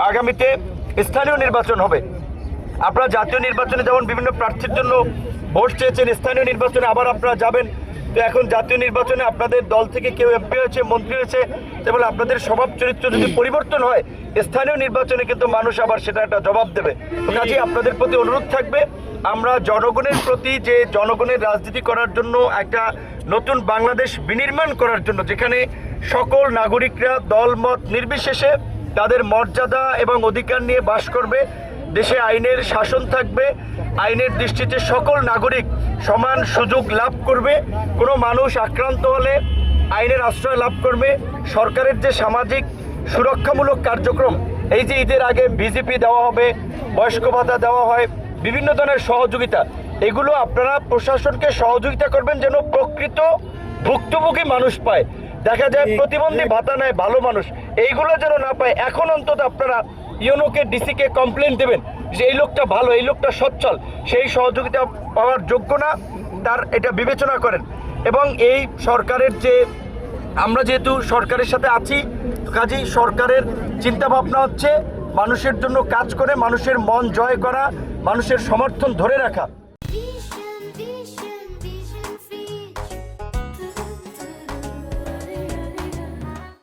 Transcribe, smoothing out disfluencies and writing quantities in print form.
আগামীতে স্থানীয় নির্বাচন হবে। আপনারা জাতীয় নির্বাচনে যেমন বিভিন্ন প্রার্থীর জন্য ভোট চেয়েছেন, স্থানীয় নির্বাচনে আবার আপনারা যাবেন। তো এখন জাতীয় নির্বাচনে আপনাদের দল থেকে কেউ এমপি হয়েছে, মন্ত্রী হয়েছে, এবং আপনাদের স্বভাব চরিত্র যদি পরিবর্তন হয়, স্থানীয় নির্বাচনে কিন্তু মানুষ আবার সেটা একটা জবাব দেবে। তো কাজেই আপনাদের প্রতি অনুরোধ থাকবে, আমরা জনগণের প্রতি, যে জনগণের রাজনীতি করার জন্য একটা নতুন বাংলাদেশ বিনির্মাণ করার জন্য, যেখানে সকল নাগরিকরা দলমত নির্বিশেষে তাদের মর্যাদা এবং অধিকার নিয়ে বাস করবে, দেশে আইনের শাসন থাকবে, আইনের দৃষ্টিতে সকল নাগরিক সমান সুযোগ লাভ করবে, কোনো মানুষ আক্রান্ত হলে আইনের আশ্রয় লাভ করবে, সরকারের যে সামাজিক সুরক্ষামূলক কার্যক্রম, এই যে ঈদের আগে বিজেপি দেওয়া হবে, বয়স্ক ভাতা দেওয়া হয়, বিভিন্ন ধরনের সহযোগিতা, এগুলো আপনারা প্রশাসনকে সহযোগিতা করবেন যেন প্রকৃত ভুক্তভোগী মানুষ পায়। দেখা যায় প্রতিবন্ধী ভাতা নেয় ভালো মানুষ, এইগুলো যেন না পায়। এখন অন্তত আপনারা ইউনোকে, ডিসিকে কমপ্লেন দেবেন যে এই লোকটা ভালো, এই লোকটা সচ্ছল, সেই সহযোগিতা পাওয়ার যোগ্য না, তার এটা বিবেচনা করেন। এবং এই সরকারের যে, আমরা যেহেতু সরকারের সাথে আছি, কাজেই সরকারের চিন্তা ভাবনা হচ্ছে মানুষের জন্য কাজ করে মানুষের মন জয় করা, মানুষের সমর্থন ধরে রাখা।